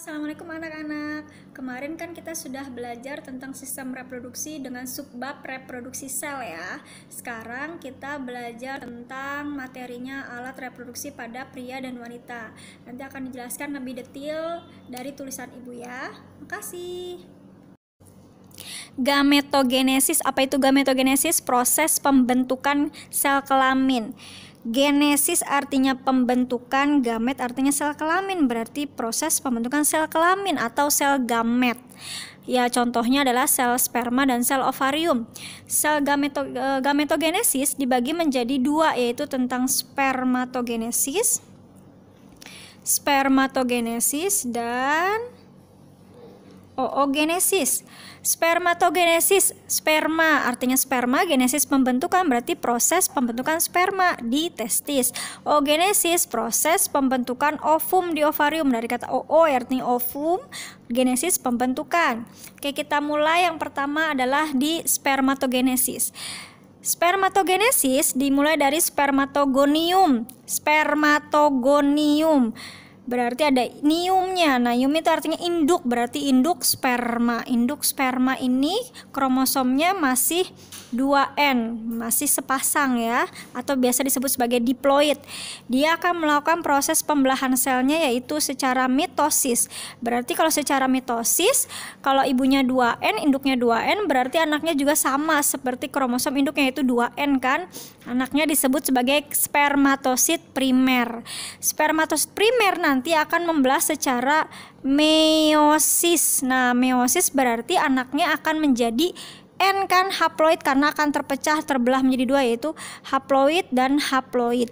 Assalamualaikum anak-anak. Kemarin kan kita sudah belajar tentang sistem reproduksi dengan subbab reproduksi sel ya. Sekarang kita belajar tentang materinya alat reproduksi pada pria dan wanita. Nanti akan dijelaskan lebih detail dari tulisan ibu ya. Makasih. Gametogenesis. Apa itu gametogenesis? Proses pembentukan sel kelamin. Genesis artinya pembentukan, gamet artinya sel kelamin, berarti proses pembentukan sel kelamin atau sel gamet. Ya, contohnya adalah sel sperma dan sel ovarium. Sel gametogenesis dibagi menjadi dua, yaitu tentang spermatogenesis dan oogenesis. Spermatogenesis, sperma artinya sperma, genesis pembentukan berarti proses pembentukan sperma di testis. Oogenesis proses pembentukan ovum di ovarium, dari kata oo artinya ovum, genesis pembentukan. Oke, kita mulai. Yang pertama adalah di spermatogenesis. Spermatogenesis dimulai dari spermatogonium. Spermatogonium berarti ada niumnya. Nah, nium itu artinya induk, berarti induk sperma. Induk sperma ini kromosomnya masih 2N, masih sepasang ya, atau biasa disebut sebagai diploid. Dia akan melakukan proses pembelahan selnya yaitu secara mitosis. Berarti kalau secara mitosis, kalau ibunya 2N, induknya 2N, berarti anaknya juga sama seperti kromosom induknya yaitu 2N kan. Anaknya disebut sebagai spermatosit primer. Spermatosit primer nanti akan membelah secara meiosis. Nah, meiosis berarti anaknya akan menjadi N kan, haploid, karena akan terpecah, terbelah menjadi dua, yaitu haploid dan haploid.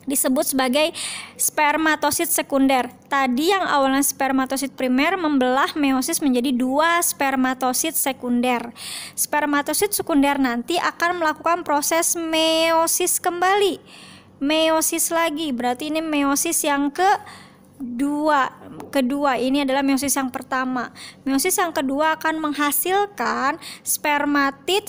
Disebut sebagai spermatosit sekunder. Tadi yang awalnya spermatosit primer membelah meiosis menjadi dua spermatosit sekunder. Spermatosit sekunder nanti akan melakukan proses meiosis kembali. Meiosis lagi, berarti ini meiosis yang kedua ini adalah meiosis yang pertama. Meiosis yang kedua akan menghasilkan spermatid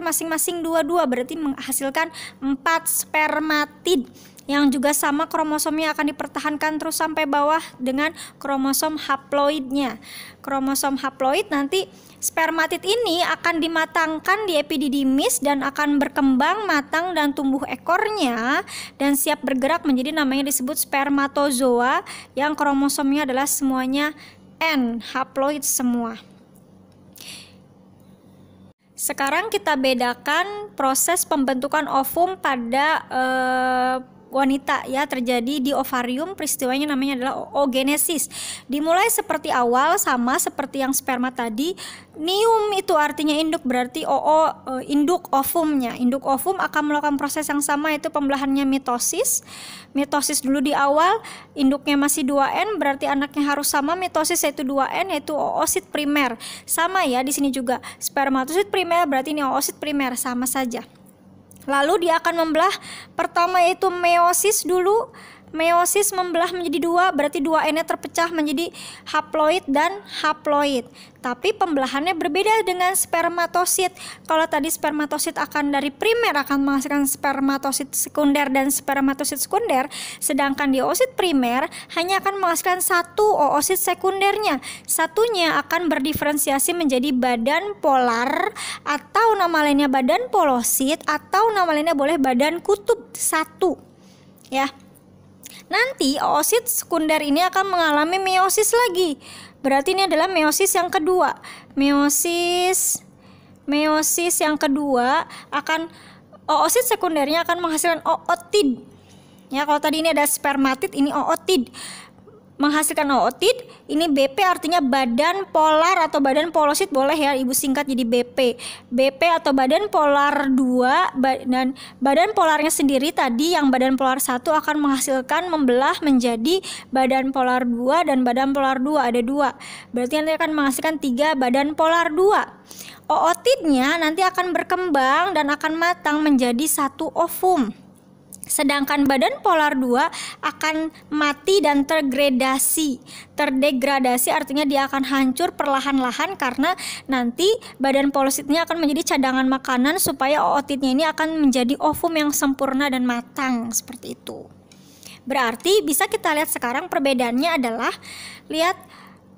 masing-masing dua-dua, berarti menghasilkan 4 spermatid yang juga sama kromosomnya akan dipertahankan terus sampai bawah dengan kromosom haploidnya. Kromosom haploid nanti spermatid ini akan dimatangkan di epididymis dan akan berkembang, matang dan tumbuh ekornya dan siap bergerak menjadi namanya disebut spermatozoa yang kromosomnya adalah semuanya N, haploid semua. Sekarang kita bedakan proses pembentukan ovum pada wanita ya, terjadi di ovarium. Peristiwanya namanya adalah oogenesis. Dimulai seperti awal, sama seperti yang sperma tadi. Nium itu artinya induk, berarti induk ovumnya. Induk ovum akan melakukan proses yang sama, yaitu pembelahannya mitosis. Mitosis dulu di awal, induknya masih 2N, berarti anaknya harus sama mitosis yaitu 2N, yaitu oosit primer. Sama ya di sini juga. Spermatosit primer berarti ini oosit primer, sama saja. Lalu dia akan membelah, pertama yaitu meiosis dulu. Meiosis membelah menjadi dua, berarti 2N-nya terpecah menjadi haploid dan haploid. Tapi pembelahannya berbeda dengan spermatosit. Kalau tadi spermatosit akan dari primer akan menghasilkan spermatosit sekunder dan spermatosit sekunder, sedangkan di oosit primer hanya akan menghasilkan satu oosit sekundernya. Satunya akan berdiferensiasi menjadi badan polar, atau nama lainnya badan polosit, atau nama lainnya boleh badan kutub satu ya. Nanti oosit sekunder ini akan mengalami meiosis lagi. Berarti ini adalah meiosis yang kedua. Meiosis yang kedua akan oosit sekundernya akan menghasilkan ootid. Ya, kalau tadi ini ada spermatid, ini ootid. Menghasilkan ootid, ini BP artinya badan polar atau badan polosit, boleh ya ibu singkat jadi BP. BP atau badan polar 2, dan badan polarnya sendiri tadi yang badan polar 1 akan menghasilkan membelah menjadi badan polar 2 dan badan polar 2, ada 2. Berarti nanti akan menghasilkan 3 badan polar 2. Ootidnya nanti akan berkembang dan akan matang menjadi satu ovum. Sedangkan badan polar 2 akan mati dan terdegradasi. Terdegradasi artinya dia akan hancur perlahan-lahan karena nanti badan polositnya akan menjadi cadangan makanan supaya ootidnya ini akan menjadi ovum yang sempurna dan matang seperti itu. Berarti bisa kita lihat sekarang perbedaannya adalah, lihat,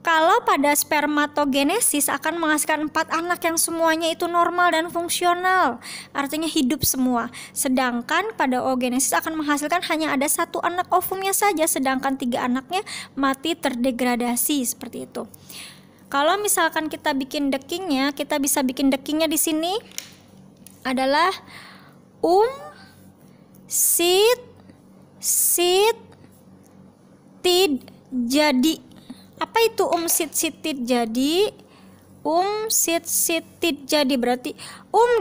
kalau pada spermatogenesis akan menghasilkan 4 anak yang semuanya itu normal dan fungsional, artinya hidup semua. Sedangkan pada oogenesis akan menghasilkan hanya ada 1 anak ovumnya saja, sedangkan 3 anaknya mati terdegradasi, seperti itu. Kalau misalkan kita bikin dekingnya, kita bisa bikin dekingnya di sini adalah sit tid jadi. Apa itu sit tid jadi? Sit tid jadi berarti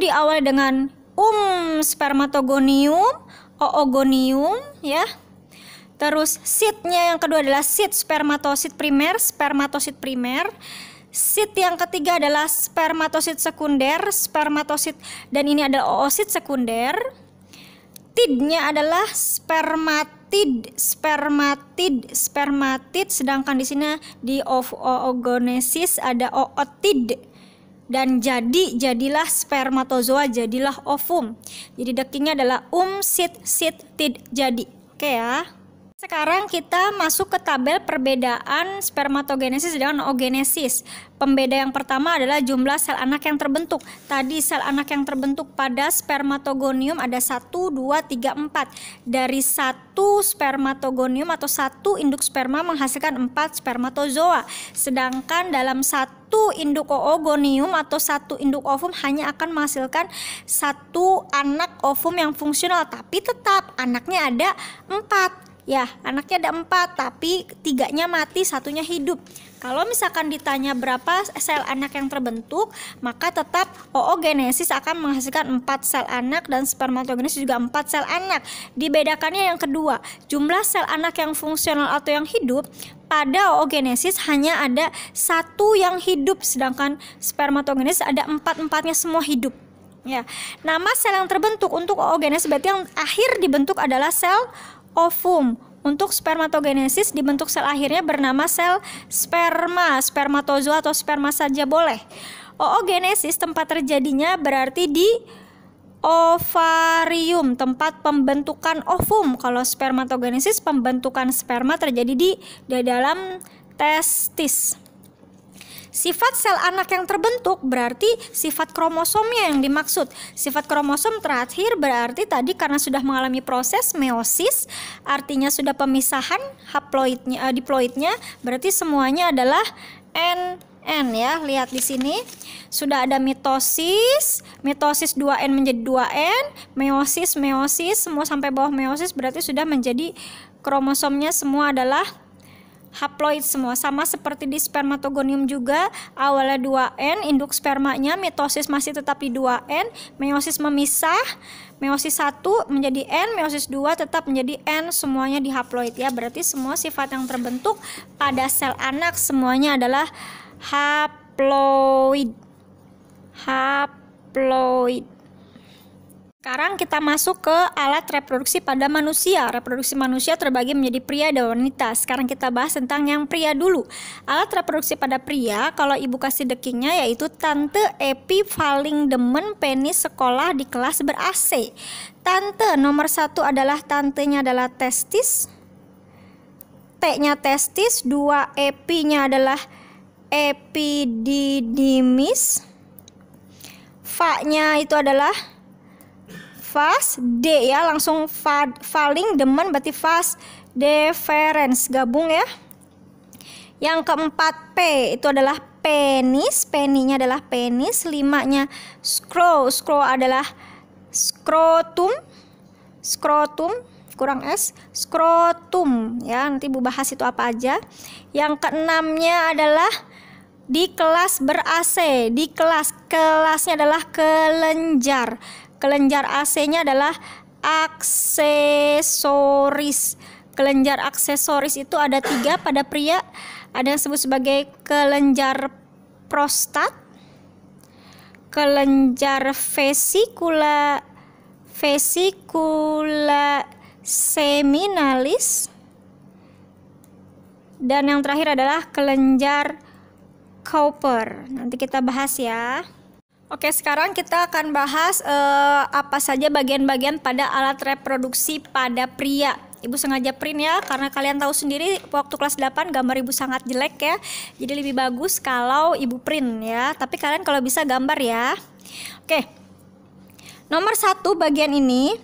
diawali dengan spermatogonium, oogonium ya. Terus sitnya yang kedua adalah sit spermatosit primer, Sit yang ketiga adalah spermatosit sekunder, spermatosit, dan ini adalah oosit sekunder. Tidnya adalah spermatid, sedangkan di sini di oogenesis ada ootid. Dan jadilah spermatozoa, jadilah ovum. Jadi dekingnya adalah sit tid jadi. Oke ya. Sekarang kita masuk ke tabel perbedaan spermatogenesis dengan oogenesis. Pembeda yang pertama adalah jumlah sel anak yang terbentuk. Tadi sel anak yang terbentuk pada spermatogonium ada 1, 2, 3, 4. Dari 1 spermatogonium atau 1 induk sperma menghasilkan 4 spermatozoa. Sedangkan dalam 1 induk oogonium atau 1 induk ovum hanya akan menghasilkan 1 anak ovum yang fungsional. Tapi tetap anaknya ada 4. Ya, anaknya ada 4, tapi 3-nya mati, 1-nya hidup. Kalau misalkan ditanya berapa sel anak yang terbentuk, maka tetap oogenesis akan menghasilkan 4 sel anak dan spermatogenesis juga 4 sel anak. Dibedakannya yang kedua, jumlah sel anak yang fungsional atau yang hidup pada oogenesis hanya ada 1 yang hidup, sedangkan spermatogenesis ada 4-4-nya semua hidup. Ya, nama sel yang terbentuk untuk oogenesis berarti yang akhir dibentuk adalah sel ovum. Untuk spermatogenesis dibentuk sel akhirnya bernama sel sperma, spermatozoa atau sperma saja boleh. Oogenesis tempat terjadinya berarti di ovarium, tempat pembentukan ovum. Kalau spermatogenesis pembentukan sperma terjadi di dalam testis. Sifat sel anak yang terbentuk berarti sifat kromosomnya yang dimaksud. Sifat kromosom terakhir berarti tadi karena sudah mengalami proses meiosis, artinya sudah pemisahan haploidnya, diploidnya, berarti semuanya adalah NN ya. Lihat di sini sudah ada mitosis 2N menjadi 2N, meiosis semua sampai bawah meiosis berarti sudah menjadi kromosomnya semua adalah haploid semua. Sama seperti di spermatogonium juga, awalnya 2N, induk spermanya, mitosis masih tetap di 2N, meiosis memisah, meiosis 1 menjadi N, meiosis 2 tetap menjadi N, semuanya di haploid ya. Berarti semua sifat yang terbentuk pada sel anak semuanya adalah haploid. Sekarang kita masuk ke alat reproduksi pada manusia. Reproduksi manusia terbagi menjadi pria dan wanita. Sekarang kita bahas tentang yang pria dulu. Alat reproduksi pada pria, kalau ibu kasih dekingnya yaitu Tante Epi paling demen penis sekolah di kelas ber-AC. Tante nomor 1 adalah tantenya adalah testis. T-nya testis, 2 Epinya adalah epididymis. Fa-nya itu adalah vas, D ya, langsung paling demen berarti vas deferens, gabung ya. Yang keempat P itu adalah penis, peninya adalah penis. 5-nya scroll adalah scrotum kurang S, scrotum ya, nanti Bu bahas itu apa aja. Yang keenamnya adalah di kelas ber-AC, di kelasnya adalah kelenjar. Kelenjar AC-nya adalah aksesoris. Kelenjar aksesoris itu ada 3 pada pria. Ada yang disebut sebagai kelenjar prostat, kelenjar vesikula seminalis, dan yang terakhir adalah kelenjar Cowper. Nanti kita bahas ya. Oke, sekarang kita akan bahas apa saja bagian-bagian pada alat reproduksi pada pria. Ibu sengaja print ya, karena kalian tahu sendiri waktu kelas 8 gambar Ibu sangat jelek ya. Jadi lebih bagus kalau Ibu print ya. Tapi kalian kalau bisa gambar ya. Oke. Nomor 1 bagian ini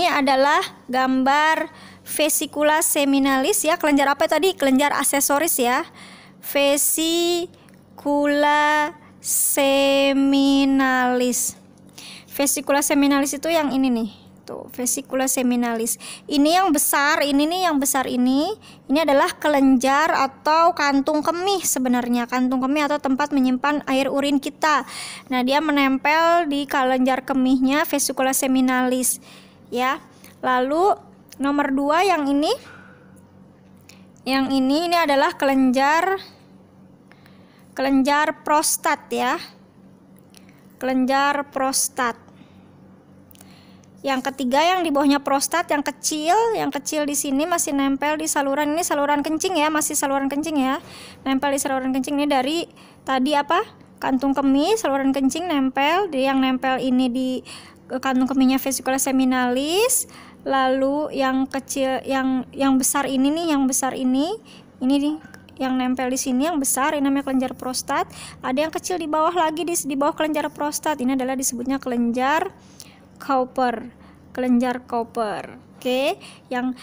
adalah gambar vesicula seminalis ya. Kelenjar apa tadi? Kelenjar aksesoris ya. Vesicula seminalis. Vesicula seminalis itu yang ini nih. Tuh, vesicula seminalis. Ini yang besar, ini nih yang besar ini. Ini adalah kelenjar atau kantung kemih sebenarnya. Kantung kemih atau tempat menyimpan air urin kita. Nah, dia menempel di kelenjar kemihnya vesicula seminalis ya. Lalu nomor 2 yang ini. Yang ini adalah kelenjar prostat ya. Kelenjar prostat. Yang ketiga yang di bawahnya prostat yang kecil di sini masih nempel di saluran, ini saluran kencing ya, masih saluran kencing ya. Nempel di saluran kencing ini dari tadi apa? Kantung kemih, saluran kencing nempel, yang nempel ini di kantung kemihnya vesicula seminalis. Lalu yang kecil yang besar ini nih, yang besar ini nih yang nempel di sini yang besar ini namanya kelenjar prostat. Ada yang kecil di bawah lagi di bawah kelenjar prostat. Ini adalah disebutnya kelenjar Cowper. Oke.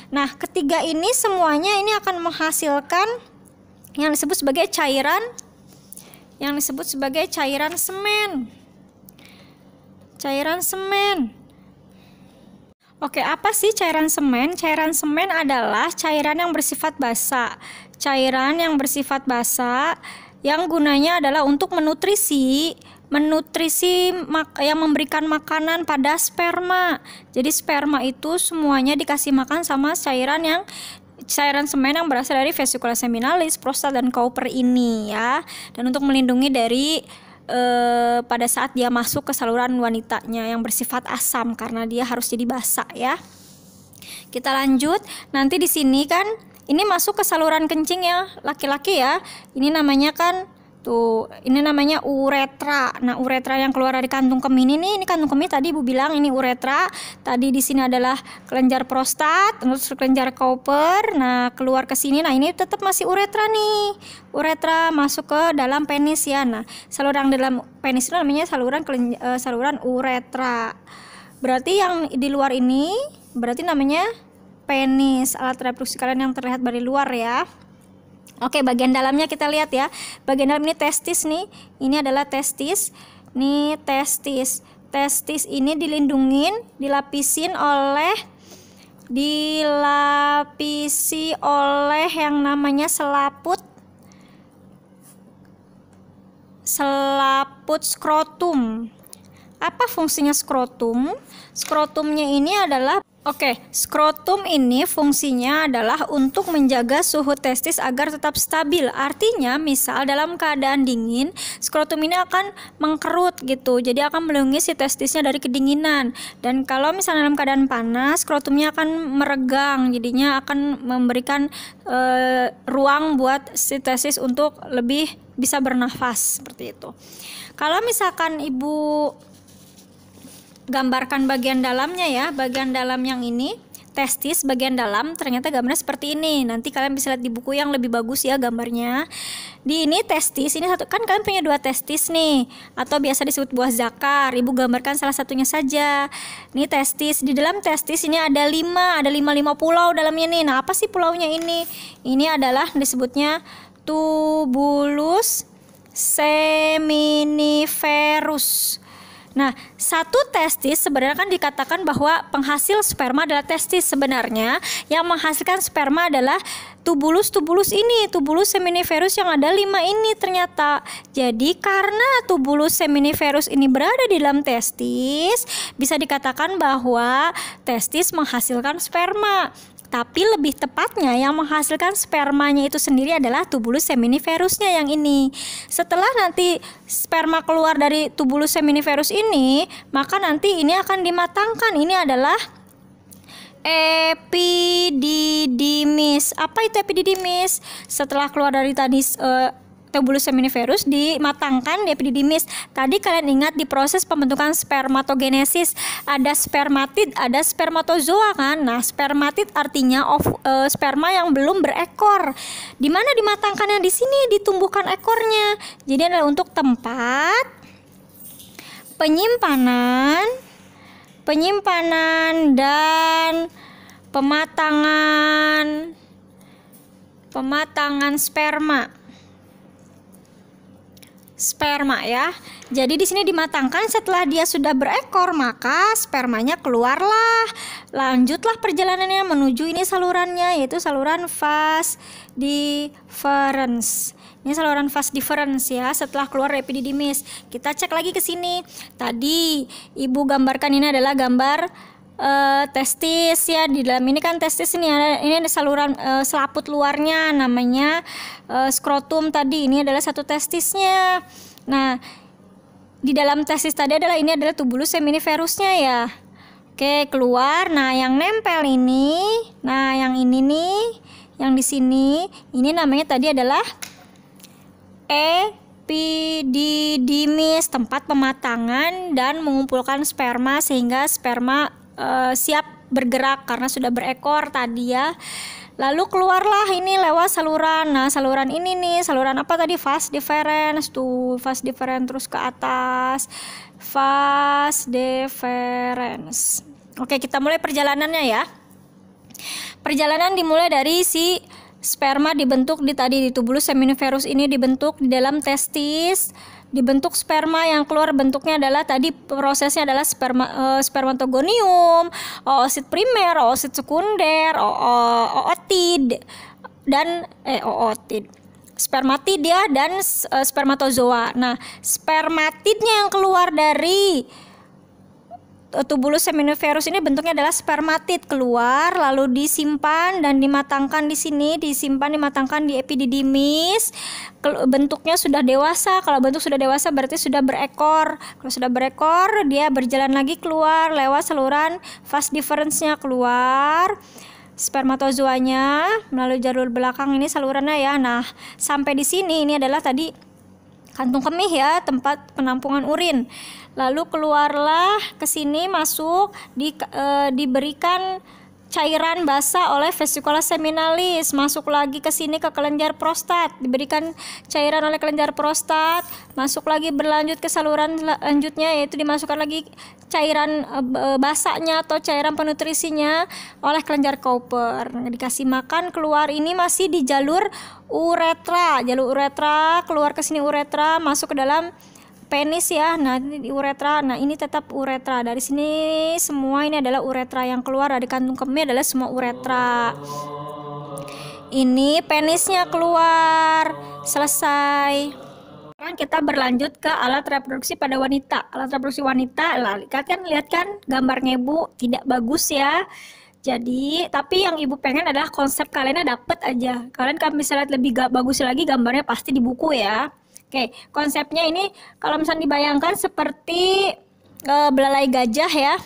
Nah, ketiga ini semuanya ini akan menghasilkan yang disebut sebagai cairan semen. Cairan semen. Oke, apa sih cairan semen? Cairan semen adalah cairan yang bersifat basa. Cairan yang bersifat basa yang gunanya adalah untuk menutrisi yang memberikan makanan pada sperma. Jadi sperma itu semuanya dikasih makan sama cairan semen yang berasal dari vesicula seminalis, prostat dan Cowper ini ya. Dan untuk melindungi dari pada saat dia masuk ke saluran wanitanya yang bersifat asam karena dia harus jadi basa ya. Kita lanjut. Nanti di sini kan ini masuk ke saluran kencing ya laki-laki ya. Ini namanya kan tuh, ini namanya uretra. Nah, uretra yang keluar dari kantung kemih ini kantung kemih tadi Ibu bilang ini uretra. Tadi di sini adalah kelenjar prostat, terus kelenjar Cowper. Nah, keluar ke sini. Nah, ini tetap masih uretra nih. Uretra masuk ke dalam penis ya. Nah, saluran dalam penis itu namanya saluran uretra. Berarti yang di luar ini berarti namanya penis, alat reproduksi kalian yang terlihat dari luar ya. Oke, bagian dalamnya kita lihat ya. Bagian dalam ini testis nih. Ini adalah testis. Nih testis. Testis ini dilapisi oleh yang namanya selaput skrotum. Apa fungsinya skrotum? Skrotumnya ini adalah skrotum ini fungsinya adalah untuk menjaga suhu testis agar tetap stabil. Artinya, misal dalam keadaan dingin, skrotum ini akan mengkerut gitu. Jadi akan melindungi si testisnya dari kedinginan. Dan kalau misalnya dalam keadaan panas, skrotumnya akan meregang. Jadinya akan memberikan ruang buat si testis untuk lebih bisa bernafas seperti itu. Kalau misalkan Ibu gambarkan bagian dalamnya ya, bagian dalam yang ini testis bagian dalam ternyata gambarnya seperti ini. Nanti kalian bisa lihat di buku yang lebih bagus ya gambarnya. Di ini testis, ini satu kan kalian punya 2 testis nih, atau biasa disebut buah zakar. Ibu gambarkan salah satunya saja. Ini testis, di dalam testis ini ada 5 pulau dalamnya nih. Nah, apa sih pulaunya ini? Ini adalah disebutnya tubulus seminiferus. Nah, satu testis sebenarnya kan dikatakan bahwa penghasil sperma adalah testis. Sebenarnya yang menghasilkan sperma adalah tubulus ini, tubulus seminiferus yang ada 5 ini ternyata. Jadi karena tubulus seminiferus ini berada di dalam testis, bisa dikatakan bahwa testis menghasilkan sperma. Tapi lebih tepatnya yang menghasilkan spermanya itu sendiri adalah tubulus seminiferusnya yang ini. Setelah nanti sperma keluar dari tubulus seminiferus ini, maka nanti ini akan dimatangkan. Ini adalah epididymis. Apa itu epididymis? Setelah keluar dari tadi tubulus seminiferus dimatangkan di epididymis. Tadi kalian ingat di proses pembentukan spermatogenesis ada spermatid, ada spermatozoa kan? Nah, spermatid artinya sperma yang belum berekor. Di mana dimatangkannya? Di sini ditumbuhkan ekornya. Jadi adalah untuk tempat penyimpanan dan pematangan sperma ya. Jadi di sini dimatangkan, setelah dia sudah berekor maka spermanya keluarlah. Lanjutlah perjalanannya menuju ini salurannya, yaitu saluran vas deferens. Ini saluran vas deferens ya. Setelah keluar dari epididymis, kita cek lagi ke sini. Tadi ibu gambarkan, ini adalah gambar testis ya. Di dalam ini kan testis, ini ada saluran selaput luarnya namanya skrotum. Tadi ini adalah satu testisnya. Nah, di dalam testis tadi ini adalah tubulus seminiferusnya ya. Oke, keluar. Nah, yang nempel ini, nah yang ini nih, yang di sini ini namanya tadi adalah epididymis, tempat pematangan dan mengumpulkan sperma sehingga sperma siap bergerak karena sudah berekor tadi ya. Lalu keluarlah ini lewat saluran. Nah, saluran ini nih, saluran apa tadi? Vas deferens. Tuh, vas deferens terus ke atas. Vas deferens. Oke, kita mulai perjalanannya ya. Perjalanan dimulai dari si sperma dibentuk di tubulus seminiferus ini, dibentuk di dalam testis. Dibentuk sperma, yang keluar bentuknya adalah tadi prosesnya adalah spermatogonium, oosit primer, oosit sekunder, ootid dan spermatid ya, dan spermatozoa. Nah, spermatidnya yang keluar dari tubulus seminiferus ini bentuknya adalah spermatid, keluar lalu disimpan dan dimatangkan di sini, dimatangkan di epididymis. Bentuknya sudah dewasa. Kalau bentuk sudah dewasa berarti sudah berekor. Kalau sudah berekor, dia berjalan lagi keluar lewat saluran vas deferensnya, keluar spermatozoanya melalui jalur belakang ini salurannya ya. Nah, sampai di sini ini adalah tadi kantung kemih ya, tempat penampungan urin. Lalu keluarlah ke sini, masuk diberikan cairan basah oleh vesicula seminalis, masuk lagi ke sini ke kelenjar prostat, diberikan cairan oleh kelenjar prostat, masuk lagi berlanjut ke saluran lanjutnya, yaitu dimasukkan lagi cairan basahnya atau cairan penutrisinya oleh kelenjar Cowper. Dikasih makan, keluar ini masih di jalur uretra, keluar ke sini uretra, masuk ke dalam penis ya. Nah, ini di uretra. Nah, ini tetap uretra. Dari sini semua ini adalah uretra, yang keluar dari kantung kemih adalah semua uretra. Ini penisnya keluar. Selesai. Sekarang kita berlanjut ke alat reproduksi pada wanita. Alat reproduksi wanita, kalian lihat kan gambarnya Ibu tidak bagus ya. Jadi, tapi yang Ibu pengen adalah konsep kalian dapet aja. Kalian kan bisa lihat lebih bagus lagi gambarnya pasti di buku ya. Oke, konsepnya ini kalau misalnya dibayangkan seperti belalai gajah ya,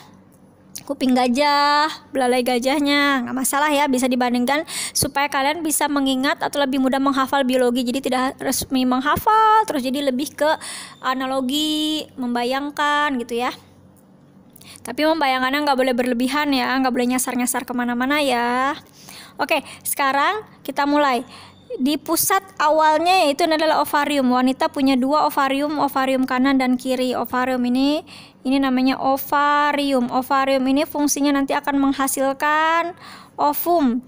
kuping gajah, belalai gajahnya, nggak masalah ya, bisa dibandingkan supaya kalian bisa mengingat atau lebih mudah menghafal biologi. Jadi tidak resmi menghafal, terus jadi lebih ke analogi, membayangkan gitu ya. Tapi membayangannya nggak boleh berlebihan ya, nggak boleh nyasar-nyasar kemana-mana ya. Oke, sekarang kita mulai. Di pusat awalnya yaitu adalah ovarium. Wanita punya dua ovarium kanan dan kiri. Ovarium ini namanya ovarium. Ovarium ini fungsinya nanti akan menghasilkan ovum.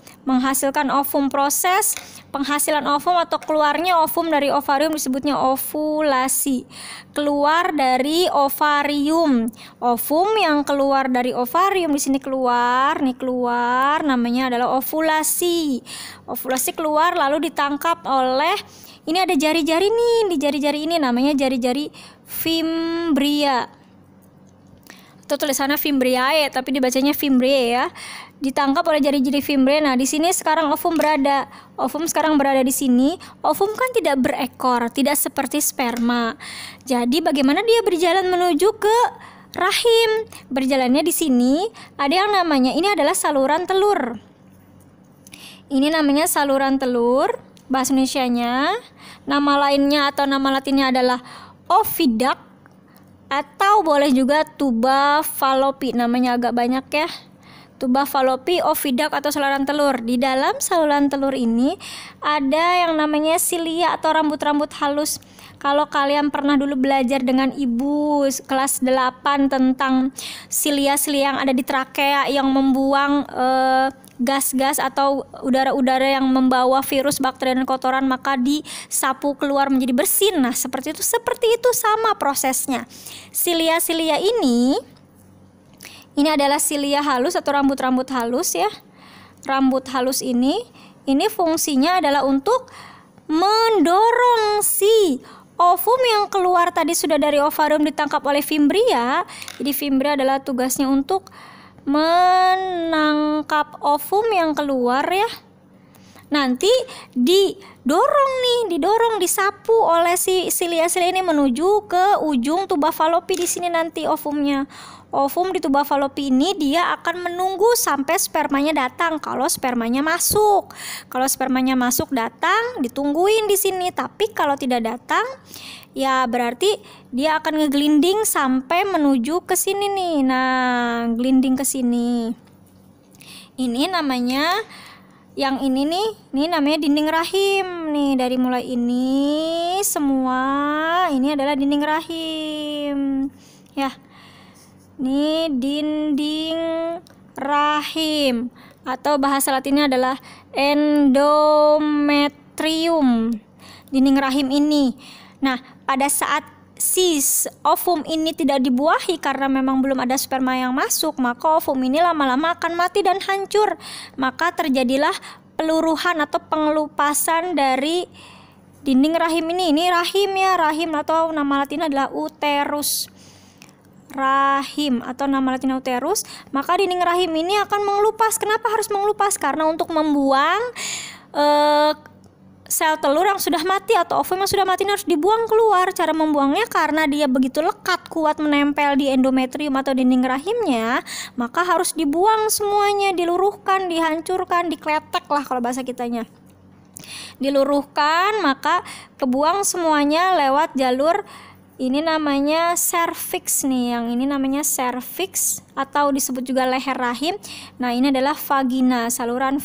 Proses penghasilan ovum atau keluarnya ovum dari ovarium disebutnya ovulasi. Keluar dari ovarium. Ovum yang keluar dari ovarium di sini keluar namanya adalah ovulasi. Ovulasi keluar lalu ditangkap oleh, ini ada jari-jari nih, di jari-jari ini namanya jari-jari fimbria. Atau tulisannya fimbriae tapi dibacanya fimbriae ya. Ditangkap oleh jari-jari fimbriae. Nah, di sini sekarang ovum berada. Ovum sekarang berada di sini. Ovum kan tidak berekor, tidak seperti sperma. Jadi bagaimana dia berjalan menuju ke rahim? Berjalannya di sini ada yang namanya, ini adalah saluran telur. Ini namanya saluran telur. bahasa Indonesianya. Nama lainnya atau nama latinnya adalah oviduct, atau boleh juga tuba fallopi. Namanya agak banyak ya. Tuba fallopi, oviduct atau saluran telur. Di dalam saluran telur ini ada yang namanya silia atau rambut-rambut halus. Kalau kalian pernah dulu belajar dengan ibu kelas 8 tentang silia-silia yang ada di trakea yang membuang gas-gas atau udara-udara yang membawa virus, bakteri dan kotoran, maka disapu keluar menjadi bersih. Nah, seperti itu sama prosesnya. Silia-silia ini adalah silia halus atau rambut-rambut halus ya. Rambut halus ini fungsinya adalah untuk mendorong si ovum yang keluar tadi sudah dari ovarium ditangkap oleh Fimbria. Jadi Fimbria adalah tugasnya untuk menangkap ovum yang keluar ya. Nanti didorong disapu oleh si silia-silia ini menuju ke ujung tuba fallopi. Di sini nanti ovumnya. Ovum di tuba fallopi ini dia akan menunggu sampai spermanya datang. Kalau spermanya masuk datang, ditungguin di sini. Tapi kalau tidak datang, ya berarti dia akan ngeglinding sampai menuju ke sini nih. Nah, glinding ke sini. Ini namanya ini namanya dinding rahim nih. Dari mulai ini semua ini adalah dinding rahim. Ya. Ini dinding rahim atau bahasa latinnya adalah endometrium. Dinding rahim ini. Nah, pada saat si ovum ini tidak dibuahi karena memang belum ada sperma yang masuk, maka ovum ini lama-lama akan mati dan hancur. Maka terjadilah peluruhan atau pengelupasan dari dinding rahim ini. Ini rahim ya, rahim atau nama latinnya adalah uterus. Rahim atau nama latin uterus, maka dinding rahim ini akan mengelupas. Kenapa harus mengelupas? Karena untuk membuang sel telur yang sudah mati atau ovum yang sudah mati ini harus dibuang keluar. Cara membuangnya karena dia begitu lekat kuat menempel di endometrium atau dinding rahimnya, maka harus dibuang semuanya, diluruhkan, dihancurkan, dikletek lah kalau bahasa kitanya. Diluruhkan, maka kebuang semuanya lewat jalur ini namanya serviks nih. Yang ini namanya serviks atau disebut juga leher rahim. Nah, ini adalah vagina, saluran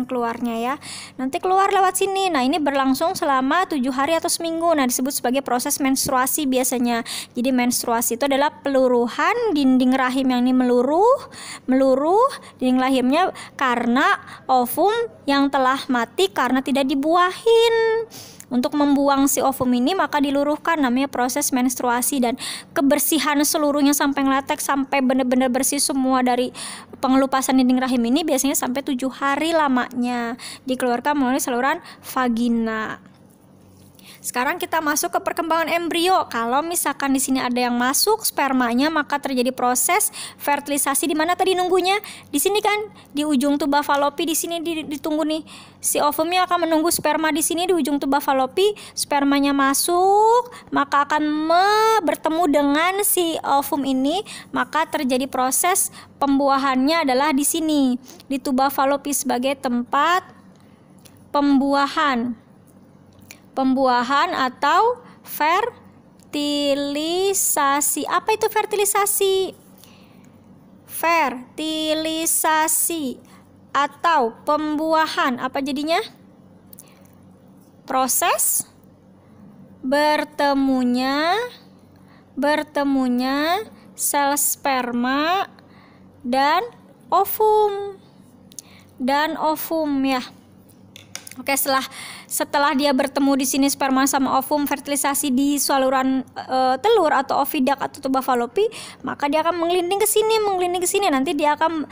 keluarnya ya. Nanti keluar lewat sini. Nah, ini berlangsung selama 7 hari atau seminggu. Nah, disebut sebagai proses menstruasi biasanya. Jadi menstruasi itu adalah peluruhan dinding rahim yang ini meluruh dinding rahimnya karena ovum yang telah mati karena tidak dibuahin. Untuk membuang si ovum ini maka diluruhkan, namanya proses menstruasi. Dan kebersihan seluruhnya sampai ngeletek, sampai benar-benar bersih semua dari pengelupasan dinding rahim ini biasanya sampai 7 hari lamanya. Dikeluarkan melalui saluran vagina. Sekarang kita masuk ke perkembangan embrio. Kalau misalkan di sini ada yang masuk spermanya, maka terjadi proses fertilisasi. Di mana tadi nunggunya? Di sini kan, di ujung tuba fallopi. Di sini ditunggu nih. Si ovumnya akan menunggu sperma di sini di ujung tuba fallopi. Spermanya masuk, maka akan bertemu dengan si ovum ini, maka terjadi proses pembuahannya adalah di sini, di tuba fallopi sebagai tempat pembuahan atau fertilisasi. Apa itu fertilisasi? Fertilisasi atau pembuahan, apa jadinya? Proses bertemunya sel sperma dan ovum ya. Oke, setelah dia bertemu di sini sperma sama ovum, fertilisasi di saluran telur atau oviduct atau tuba fallopi, maka dia akan menggelinding ke sini. Nanti dia akan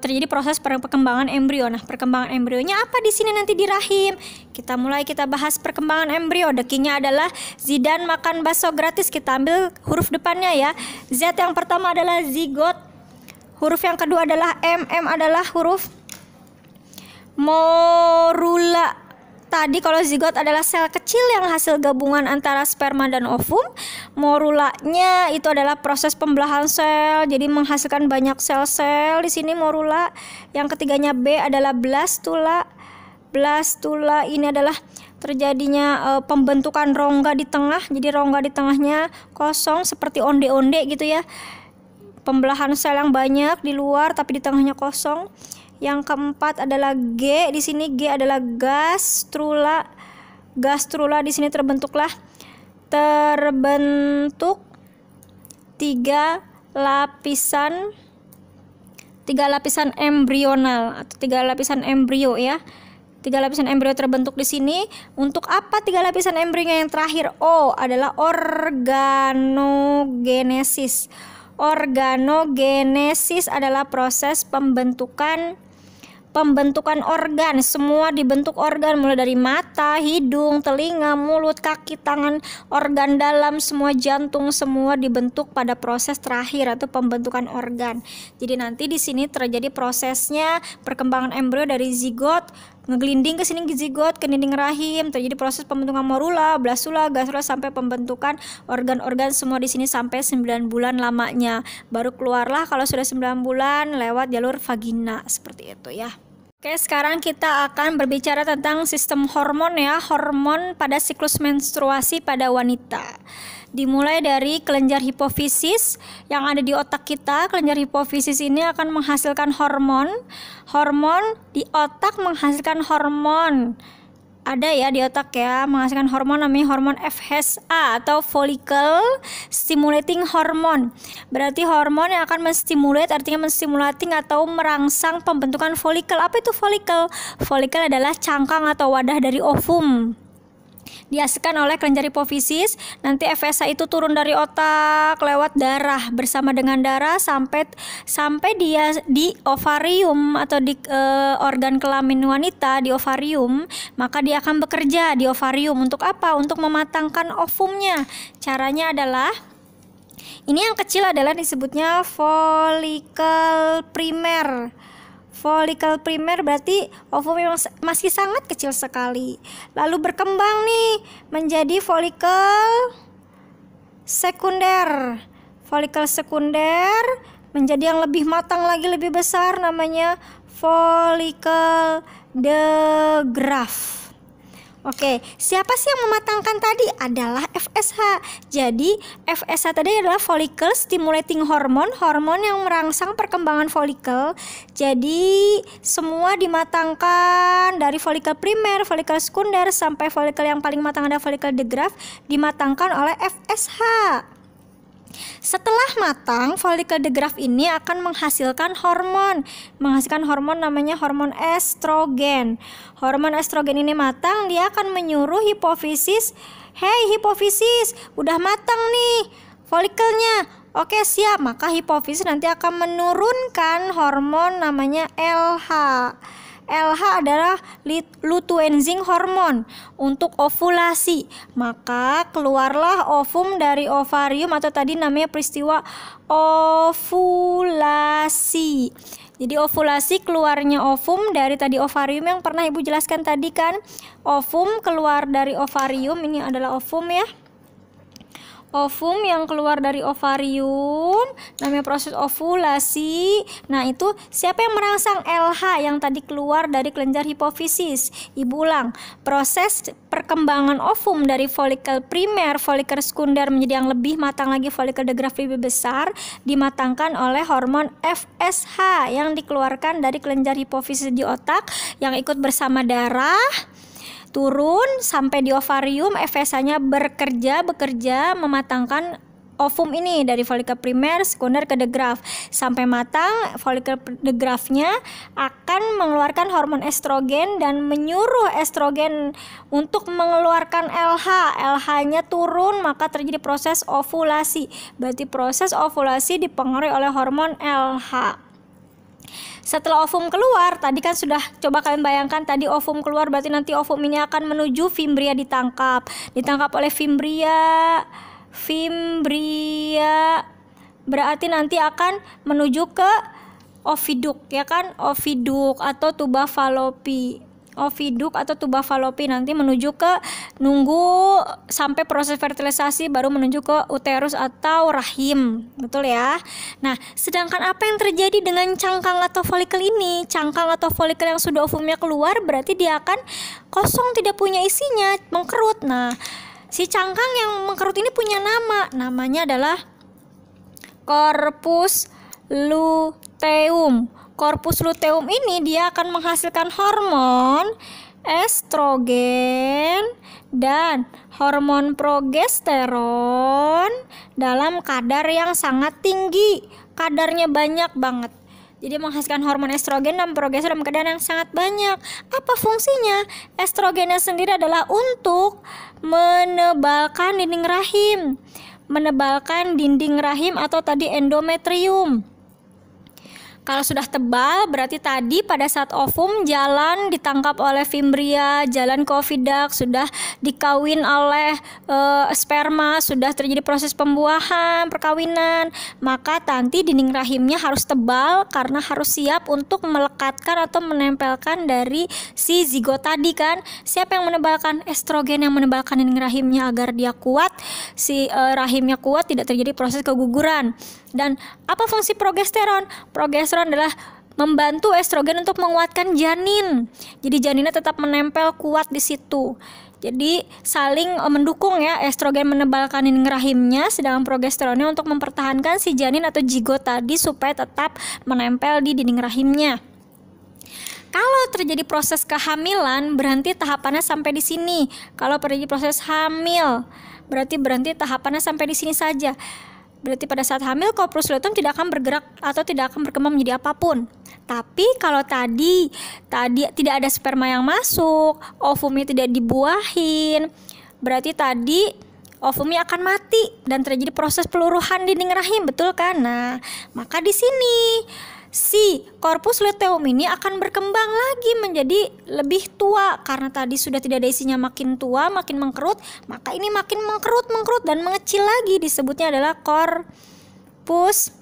terjadi proses perkembangan embrio. Nah, perkembangan embrionya apa di sini nanti di rahim? Kita bahas perkembangan embrio. Dekinya adalah Zidan makan bakso gratis. Kita ambil huruf depannya ya. Z yang pertama adalah zigot. Huruf yang kedua adalah M adalah huruf morula. Tadi kalau zigot adalah sel kecil yang hasil gabungan antara sperma dan ovum. Morulanya itu adalah proses pembelahan sel, jadi menghasilkan banyak sel-sel di sini morula. Yang ketiganya B adalah blastula. blastula ini adalah terjadinya pembentukan rongga di tengah. Jadi rongga di tengahnya kosong seperti onde-onde gitu ya. Pembelahan sel yang banyak di luar tapi di tengahnya kosong. Yang keempat adalah G. Di sini G adalah gastrula. Gastrula di sini terbentuk tiga lapisan embrional atau 3 lapisan embrio ya. 3 lapisan embrio terbentuk di sini. Untuk apa 3 lapisan embrionya yang terakhir? O adalah organogenesis. Organogenesis adalah proses pembentukan organ. Semua dibentuk organ, mulai dari mata, hidung, telinga, mulut, kaki, tangan, organ dalam, semua jantung, semua dibentuk pada proses terakhir atau pembentukan organ. Jadi nanti di sini terjadi prosesnya perkembangan embrio dari zigot, ngegelinding ke sini ke zigot, ke dinding rahim, terjadi proses pembentukan morula, blastula, gastrula sampai pembentukan organ-organ semua di sini sampai 9 bulan lamanya. Baru keluarlah kalau sudah 9 bulan lewat jalur vagina seperti itu ya. Oke, sekarang kita akan berbicara tentang sistem hormon ya, hormon pada siklus menstruasi pada wanita. Dimulai dari kelenjar hipofisis yang ada di otak kita. Kelenjar hipofisis ini akan menghasilkan hormon. Hormon di otak menghasilkan hormon. Ada ya di otak ya, menghasilkan hormon namanya hormon FSH atau follicle stimulating hormone. Berarti hormon yang akan menstimulate, artinya menstimulating atau merangsang pembentukan folikel. Apa itu folikel? Folikel adalah cangkang atau wadah dari ovum. Dihasilkan oleh kelenjar hipofisis. Nanti FSH itu turun dari otak lewat darah, bersama dengan darah sampai dia di ovarium atau di organ kelamin wanita di ovarium. Maka dia akan bekerja di ovarium untuk apa? Untuk mematangkan ovumnya. Caranya adalah ini yang kecil adalah disebutnya folikel primer. Folikel primer berarti ovum yang masih sangat kecil sekali. Lalu berkembang nih menjadi folikel sekunder. Folikel sekunder menjadi yang lebih matang lagi, lebih besar, namanya folikel de Graaff. Oke, siapa sih yang mematangkan tadi? Adalah FSH. Jadi FSH tadi adalah follicle stimulating hormone, hormon yang merangsang perkembangan folikel. Jadi semua dimatangkan dari folikel primer, folikel sekunder sampai folikel yang paling matang ada folikel de Graaff dimatangkan oleh FSH. Setelah matang, folikel de Graaff ini akan menghasilkan hormon namanya hormon estrogen. Hormon estrogen ini matang, dia akan menyuruh hipofisis, "Hei hipofisis, udah matang nih folikelnya." Oke, siap. Maka hipofisis nanti akan menurunkan hormon namanya LH. LH adalah lutein hormon untuk ovulasi. Maka keluarlah ovum dari ovarium atau tadi namanya peristiwa ovulasi. Jadi ovulasi, keluarnya ovum dari tadi ovarium yang pernah Ibu jelaskan tadi kan. Ovum keluar dari ovarium, ini adalah ovum ya. Ovum yang keluar dari ovarium namanya proses ovulasi. Nah, itu siapa yang merangsang? LH yang tadi keluar dari kelenjar hipofisis. Ibu ulang, proses perkembangan ovum dari folikel primer, folikel sekunder menjadi yang lebih matang lagi, folikel de Graaff lebih besar, dimatangkan oleh hormon FSH yang dikeluarkan dari kelenjar hipofisis di otak yang ikut bersama darah turun sampai di ovarium. FSH-nya bekerja mematangkan ovum ini dari folikel primer, sekunder ke de Graaff sampai matang. Folikel de Graaff-nya akan mengeluarkan hormon estrogen dan menyuruh estrogen untuk mengeluarkan LH. LH-nya turun, maka terjadi proses ovulasi. Berarti proses ovulasi dipengaruhi oleh hormon LH. Setelah ovum keluar, tadi kan sudah coba kalian bayangkan tadi ovum keluar, berarti nanti ovum ini akan menuju fimbria, ditangkap oleh fimbria berarti nanti akan menuju ke oviduk ya kan, oviduk atau tuba Fallopi. oviduk atau tuba Fallopi, nanti menuju ke nunggu sampai proses fertilisasi baru menuju ke uterus atau rahim, betul ya. Nah, sedangkan apa yang terjadi dengan cangkang atau folikel ini? Cangkang atau folikel yang sudah ovumnya keluar berarti dia akan kosong, tidak punya isinya, mengkerut. Nah, si cangkang yang mengkerut ini punya nama, namanya adalah corpus luteum. Corpus luteum ini dia akan menghasilkan hormon estrogen dan hormon progesteron dalam kadar yang sangat tinggi. Kadarnya banyak banget. Jadi menghasilkan hormon estrogen dan progesteron dalam kadar yang sangat banyak. Apa fungsinya? Estrogennya sendiri adalah untuk menebalkan dinding rahim. Menebalkan dinding rahim atau tadi endometrium. Kalau sudah tebal berarti tadi pada saat ovum jalan ditangkap oleh fimbria, jalan ke oviduct, sudah dikawin oleh sperma, sudah terjadi proses pembuahan, perkawinan, maka nanti dinding rahimnya harus tebal karena harus siap untuk melekatkan atau menempelkan dari si zigot tadi kan. Siapa yang menebalkan? Estrogen yang menebalkan dinding rahimnya agar dia kuat, si rahimnya kuat, tidak terjadi proses keguguran. Dan apa fungsi progesteron? Progesteron adalah membantu estrogen untuk menguatkan janin. Jadi janinnya tetap menempel kuat di situ. Jadi saling mendukung ya, estrogen menebalkan dinding rahimnya, sedangkan progesteronnya untuk mempertahankan si janin atau zigot tadi supaya tetap menempel di dinding rahimnya. Kalau terjadi proses kehamilan berhenti tahapannya sampai di sini. Kalau terjadi proses hamil berarti berhenti tahapannya sampai di sini saja. Berarti pada saat hamil corpus luteum tidak akan bergerak atau tidak akan berkembang menjadi apapun. Tapi kalau tadi tidak ada sperma yang masuk, ovumnya tidak dibuahin, berarti tadi ovumnya akan mati dan terjadi proses peluruhan dinding rahim, betul kan? Nah, maka di sini si corpus luteum ini akan berkembang lagi menjadi lebih tua karena tadi sudah tidak ada isinya, makin tua makin mengkerut, maka ini makin mengkerut dan mengecil lagi, disebutnya adalah corpus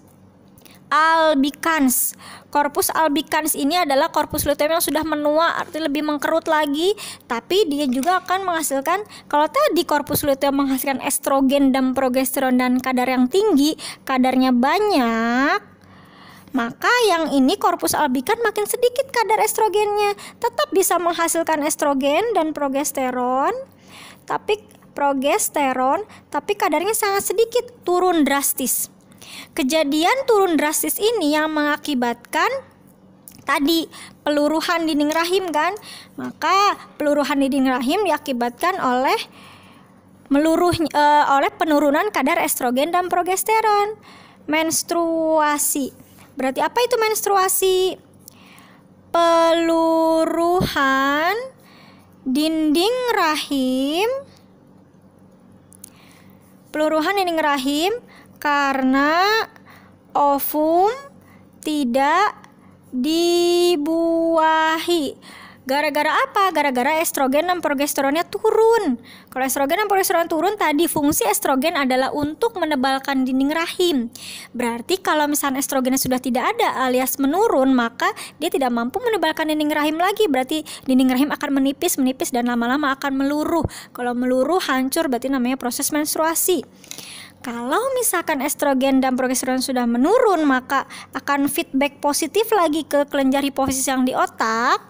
albicans. Corpus albicans ini adalah corpus luteum yang sudah menua, artinya lebih mengkerut lagi, tapi dia juga akan menghasilkan, kalau tadi corpus luteum menghasilkan estrogen dan progesteron dan kadar yang tinggi, kadarnya banyak, maka yang ini corpus albicans makin sedikit kadar estrogennya, tetap bisa menghasilkan estrogen dan progesteron, tapi kadarnya sangat sedikit, turun drastis. Kejadian turun drastis ini yang mengakibatkan tadi peluruhan dinding rahim kan, maka peluruhan dinding rahim diakibatkan oleh penurunan kadar estrogen dan progesteron. Menstruasi. Berarti apa itu menstruasi? Peluruhan dinding rahim. Peluruhan dinding rahim karena ovum tidak dibuahi. Gara-gara apa? Gara-gara estrogen dan progesteronnya turun. Kalau estrogen dan progesteron turun, tadi fungsi estrogen adalah untuk menebalkan dinding rahim. Berarti kalau misalnya estrogennya sudah tidak ada alias menurun, maka dia tidak mampu menebalkan dinding rahim lagi. Berarti dinding rahim akan menipis dan lama-lama akan meluruh. Kalau meluruh hancur berarti namanya proses menstruasi. Kalau misalkan estrogen dan progesteron sudah menurun, maka akan feedback positif lagi ke kelenjar hipofisis yang di otak,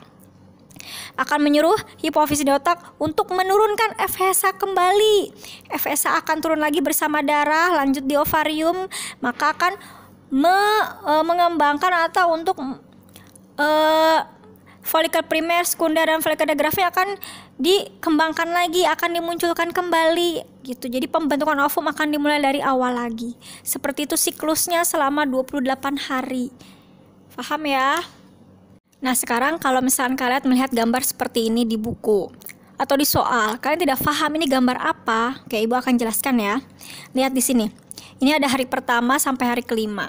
akan menyuruh hipofisis di otak untuk menurunkan FSH kembali. FSH akan turun lagi bersama darah, lanjut di ovarium, maka akan mengembangkan atau untuk folikel primer, sekunder, dan folikel digrafnya akan dikembangkan lagi, akan dimunculkan kembali gitu. Jadi pembentukan ovum akan dimulai dari awal lagi. Seperti itu siklusnya selama 28 hari. Paham ya? Nah, sekarang kalau misalkan kalian melihat gambar seperti ini di buku atau di soal, kalian tidak paham ini gambar apa, oke, Ibu akan jelaskan ya. Lihat di sini. Ini ada hari pertama sampai hari kelima.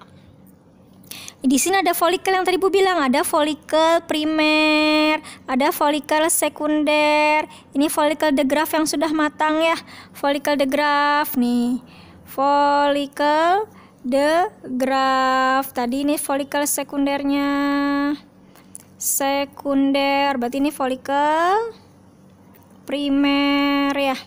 Di sini ada folikel yang tadi Ibu bilang, ada folikel primer, ada folikel sekunder. Ini folikel de Graaff yang sudah matang ya. Folikel de Graaff nih. Folikel de Graaff. Tadi ini folikel sekundernya. sekunder. Berarti ini folikel primer ya.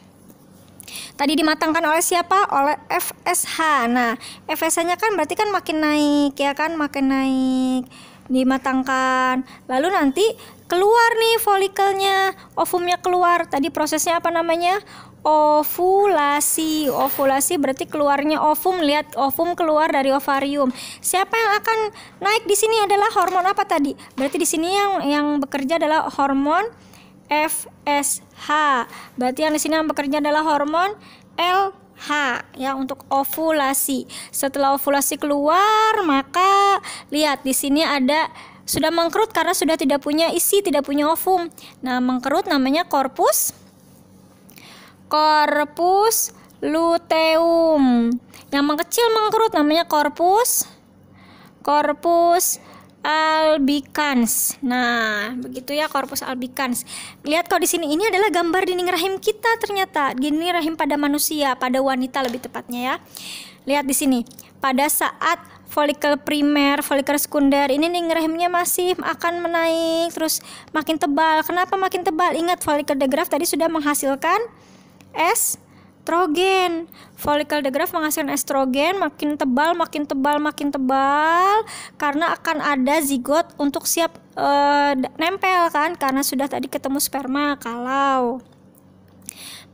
Tadi dimatangkan oleh siapa? Oleh FSH. Nah, FSH-nya kan berarti kan makin naik ya kan, makin naik. Dimatangkan. Lalu nanti keluar nih folikelnya, ovumnya keluar. Tadi prosesnya apa namanya? Ovulasi. Ovulasi berarti keluarnya ovum. Lihat ovum keluar dari ovarium. Siapa yang akan naik di sini adalah hormon apa tadi? Berarti di sini yang bekerja adalah hormon FSH. Berarti yang di sini yang bekerja adalah hormon LH ya untuk ovulasi. Setelah ovulasi keluar, maka lihat di sini ada sudah mengkerut karena sudah tidak punya isi, tidak punya ovum. Nah, mengkerut namanya korpus luteum. Yang mengecil mengkerut namanya korpus albicans. Nah, begitu ya korpus albicans. Lihat kalau di sini ini adalah gambar dinding rahim kita ternyata. Dinding rahim pada manusia, pada wanita lebih tepatnya ya. Lihat di sini. Pada saat folikel primer, folikel sekunder, ini dinding rahimnya masih akan menaik terus makin tebal. Kenapa makin tebal? Ingat folikel degraf tadi sudah menghasilkan estrogen. Folikel degraf menghasilkan estrogen, makin tebal karena akan ada zigot untuk siap nempel kan, karena sudah tadi ketemu sperma. Kalau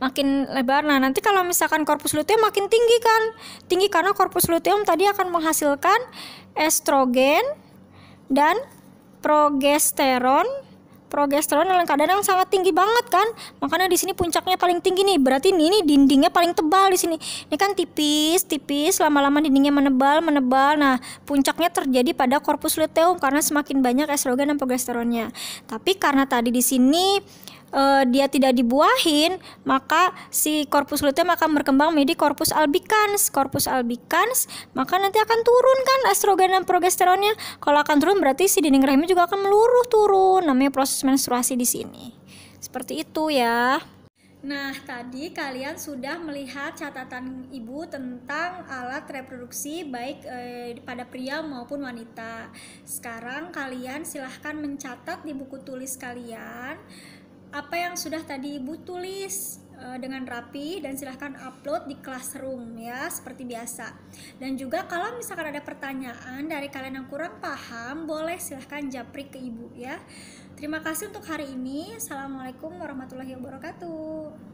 makin lebar, nah nanti kalau misalkan korpus luteum makin tinggi kan, tinggi karena korpus luteum tadi akan menghasilkan estrogen dan progesteron dalam keadaan yang sangat tinggi banget kan. Makanya di sini puncaknya paling tinggi nih. Berarti ini dindingnya paling tebal di sini. Ini kan tipis, lama-lama dindingnya menebal. Nah, puncaknya terjadi pada korpus luteum karena semakin banyak estrogen dan progesteronnya. Tapi karena tadi di sini dia tidak dibuahin, maka si korpus luteum akan berkembang menjadi korpus albicans. Maka nanti akan turun kan estrogen dan progesteronnya. Kalau akan turun berarti si dinding rahimnya juga akan meluruh turun. Namanya proses menstruasi di sini. Seperti itu ya. Nah, tadi kalian sudah melihat catatan ibu tentang alat reproduksi baik pada pria maupun wanita. Sekarang kalian silahkan mencatat di buku tulis kalian apa yang sudah tadi ibu tulis dengan rapi dan silahkan upload di classroom ya seperti biasa. Dan juga kalau misalkan ada pertanyaan dari kalian yang kurang paham, boleh silahkan japri ke ibu ya. Terima kasih untuk hari ini. Assalamualaikum warahmatullahi wabarakatuh.